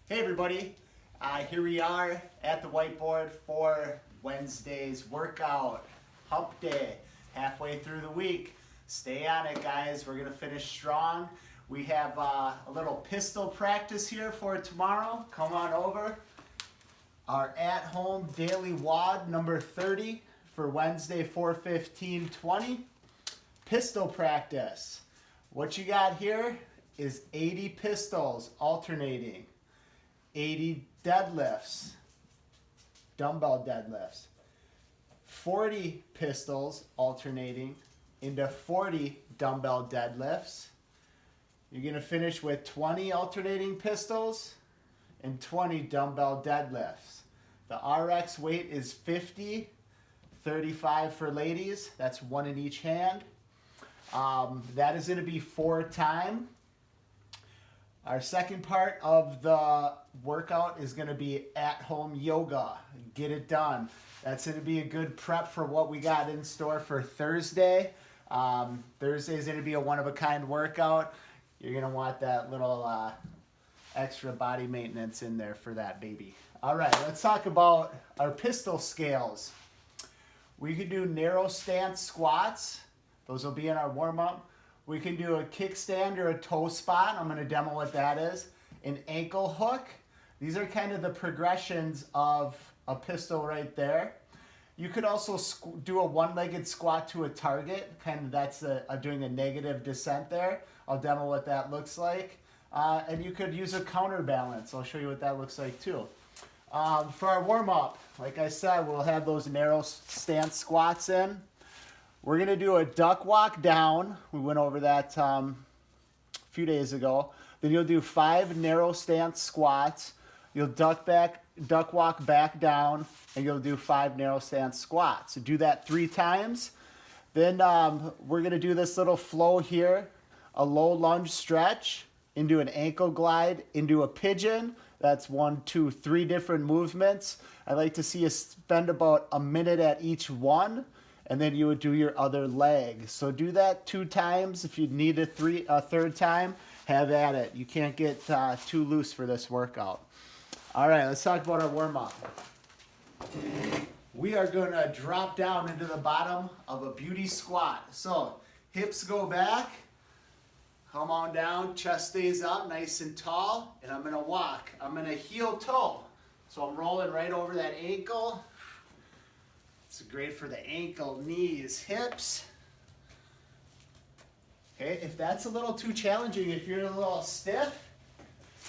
Hey everybody, here we are at the whiteboard for Wednesday's workout, hump day, halfway through the week. Stay on it guys, we're going to finish strong. We have a little pistol practice here for tomorrow, come on over. Our at-home daily WOD number 30 for Wednesday 4/15/20. Pistol practice. What you got here is 80 pistols alternating. 80 deadlifts, dumbbell deadlifts, 40 pistols alternating into 40 dumbbell deadlifts. You're going to finish with 20 alternating pistols and 20 dumbbell deadlifts. The RX weight is 50, 35 for ladies. That's one in each hand. That is going to be 4 times. Our second part of the workout is going to be at-home yoga. Get it done. That's going to be a good prep for what we got in store for Thursday. Thursday is going to be a one-of-a-kind workout. You're going to want that little extra body maintenance in there for that baby. All right, let's talk about our pistol scales. We can do narrow stance squats. Those will be in our warm-up. We can do a kickstand or a toe spot. I'm going to demo what that is. An ankle hook. These are kind of the progressions of a pistol right there. You could also do a one-legged squat to a target. Kind of that's doing a negative descent there. I'll demo what that looks like. And you could use a counterbalance. I'll show you what that looks like too. For our warm-up, like I said, we'll have those narrow stance squats in. We're going to do a duck walk down. We went over that a few days ago. Then you'll do 5 narrow stance squats. You'll duck walk back down, and you'll do 5 narrow stance squats. So do that 3 times. Then we're going to do this little flow here, a low lunge stretch into an ankle glide, into a pigeon. That's 1, 2, 3 different movements. I like to see you spend about a minute at each one. And then you would do your other leg. So do that 2 times. If you need a third time, have at it. You can't get too loose for this workout. All right, let's talk about our warm-up. We are going to drop down into the bottom of a beauty squat. So hips go back, come on down, chest stays up nice and tall, and I'm going to walk. I'm going to heel toe. So I'm rolling right over that ankle. It's great for the ankle, knees, hips. Okay, if that's a little too challenging, if you're a little stiff,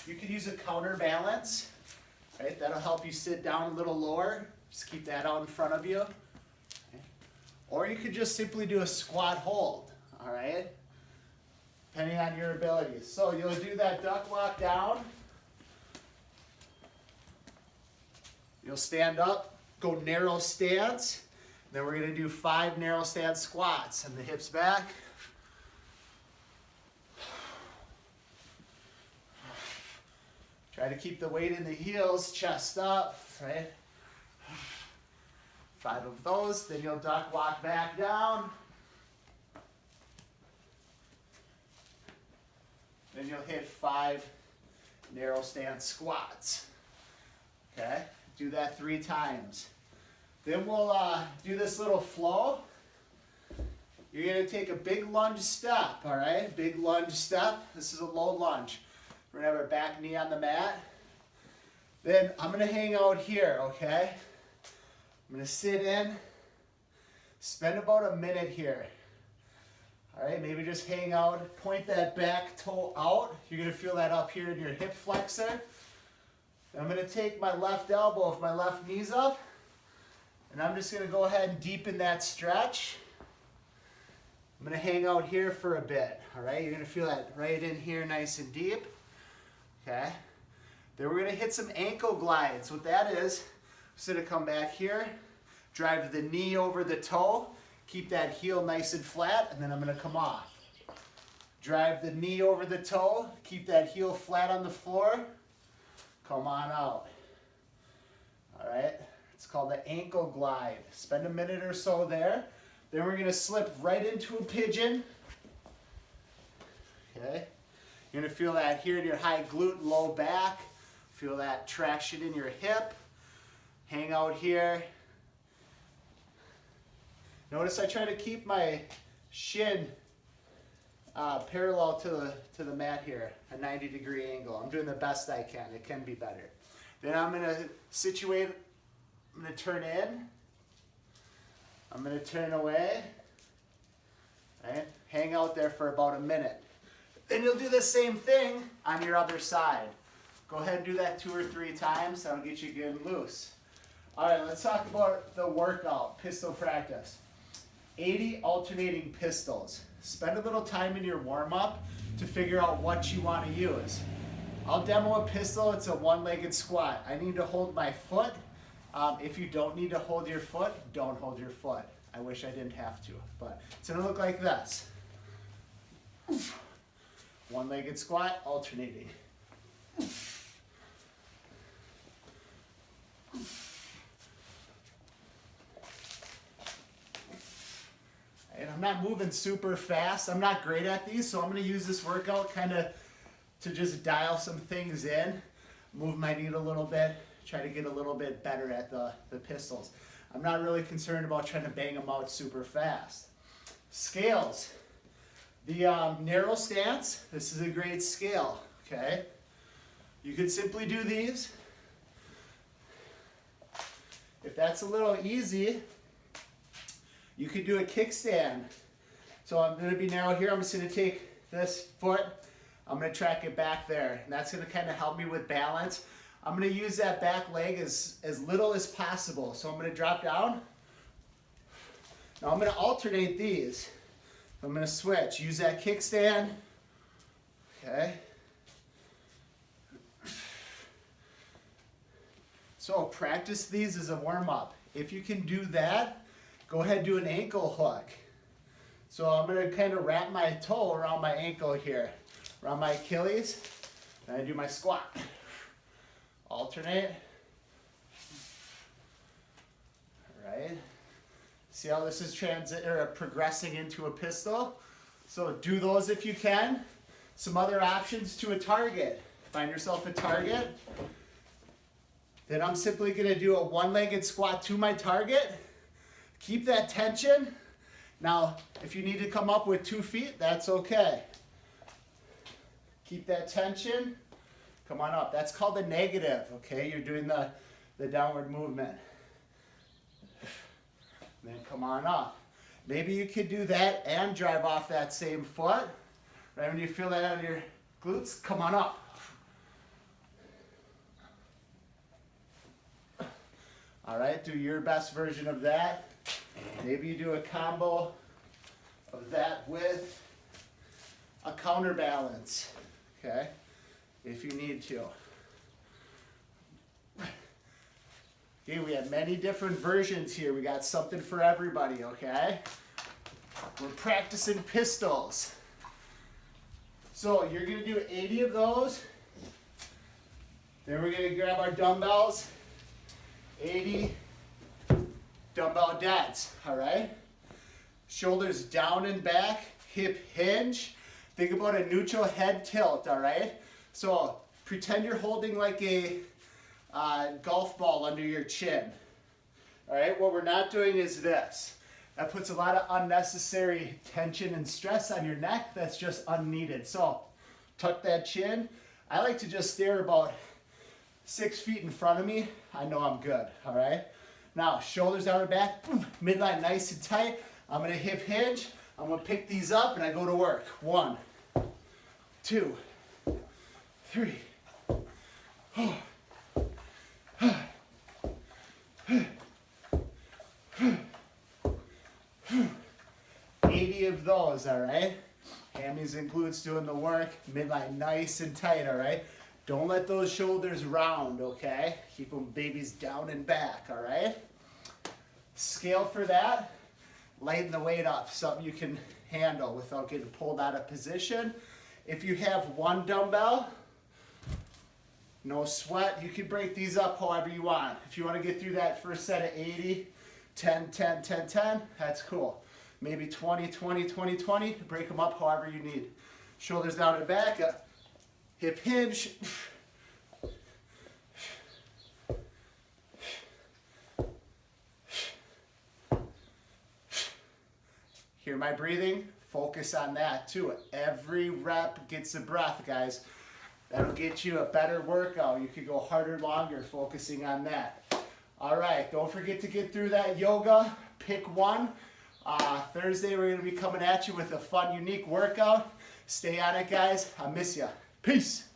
you could use a counterbalance. Right, that'll help you sit down a little lower. Just keep that out in front of you. Okay. Or you could just simply do a squat hold. All right, depending on your abilities. So you'll do that duck walk down. You'll stand up. Go narrow stance. Then we're going to do 5 narrow stance squats. And the hips back. Try to keep the weight in the heels, chest up, right? 5 of those. Then you'll duck walk back down. Then you'll hit 5 narrow stance squats. Okay? Do that 3 times. Then we'll do this little flow. You're going to take a big lunge step, all right? Big lunge step. This is a low lunge. We're going to have our back knee on the mat. Then I'm going to hang out here, okay? I'm going to sit in, spend about a minute here. All right, maybe just hang out, point that back toe out. You're going to feel that up here in your hip flexor. I'm going to take my left elbow, if my left knee's up, and I'm just going to go ahead and deepen that stretch. I'm going to hang out here for a bit, all right? You're going to feel that right in here nice and deep, okay? Then we're going to hit some ankle glides. What that is, I'm going to come back here, drive the knee over the toe, keep that heel nice and flat, and then I'm going to come off. Drive the knee over the toe, keep that heel flat on the floor, come on out. All right, it's called the ankle glide. Spend a minute or so there. Then we're going to slip right into a pigeon. Okay, you're going to feel that here in your high glute, low back. Feel that traction in your hip. Hang out here. Notice I try to keep my shin parallel to the mat here, a 90-degree angle. I'm doing the best I can. It can be better. Then I'm gonna situate, I'm gonna turn in. I'm gonna turn away. Right? Hang out there for about a minute. Then you'll do the same thing on your other side. Go ahead and do that 2 or 3 times. That'll get you good and loose. All right, let's talk about the workout, pistol practice. 80 alternating pistols. Spend a little time in your warm-up to figure out what you want to use. I'll demo a pistol. It's a one-legged squat. I need to hold my foot. If you don't need to hold your foot, don't hold your foot. I wish I didn't have to, but it's gonna look like this. One-legged squat, alternating. And I'm not moving super fast. I'm not great at these, so I'm gonna use this workout kind of to just dial some things in, move my knee a little bit, try to get a little bit better at the pistols. I'm not really concerned about trying to bang them out super fast. Scales. The narrow stance, this is a great scale, okay? You could simply do these. If that's a little easy, you could do a kickstand. So I'm gonna be narrow here. I'm just gonna take this foot, I'm gonna track it back there. And that's gonna kind of help me with balance. I'm gonna use that back leg as little as possible. So I'm gonna drop down. Now I'm gonna alternate these. I'm gonna switch, use that kickstand. Okay. So practice these as a warm-up. If you can do that, go ahead and do an ankle hook. So I'm gonna kind of wrap my toe around my ankle here, around my Achilles, and I do my squat. Alternate. All right. See how this is progressing into a pistol? So do those if you can. Some other options to a target. Find yourself a target. Then I'm simply gonna do a one-legged squat to my target. Keep that tension. Now, if you need to come up with 2 feet, that's okay. Keep that tension. Come on up. That's called a negative, okay? You're doing the downward movement. And then come on up. Maybe you could do that and drive off that same foot. Right when you feel that out of your glutes, come on up. All right, do your best version of that. Maybe you do a combo of that with a counterbalance, okay? If you need to. Okay, we have many different versions here. We got something for everybody, okay? We're practicing pistols. So you're gonna do 80 of those. Then we're gonna grab our dumbbells. 80 dumbbell deads, all right? Shoulders down and back, hip hinge. Think about a neutral head tilt, all right? So pretend you're holding like a golf ball under your chin, all right? What we're not doing is this. That puts a lot of unnecessary tension and stress on your neck that's just unneeded. So tuck that chin. I like to just stare about 6 feet in front of me. I know I'm good, all right? Now, shoulders down and back, midline nice and tight. I'm gonna hip hinge. I'm gonna pick these up and I go to work. 1, 2, 3. 80 of those, all right? Hammies and glutes doing the work. Midline nice and tight, all right? Don't let those shoulders round, okay? Keep them babies down and back, all right? Scale for that. Lighten the weight up, something you can handle without getting pulled out of position. If you have 1 dumbbell, no sweat. You can break these up however you want. If you want to get through that first set of 80, 10, 10, 10, 10, that's cool. Maybe 20, 20, 20, 20, break them up however you need. Shoulders down and back, hip hinge. Hear my breathing? Focus on that too. Every rep gets a breath, guys. That'll get you a better workout. You could go harder, longer, focusing on that. All right, don't forget to get through that yoga. Pick one. Thursday, we're going to be coming at you with a fun, unique workout. Stay on it, guys. I miss ya. Peace.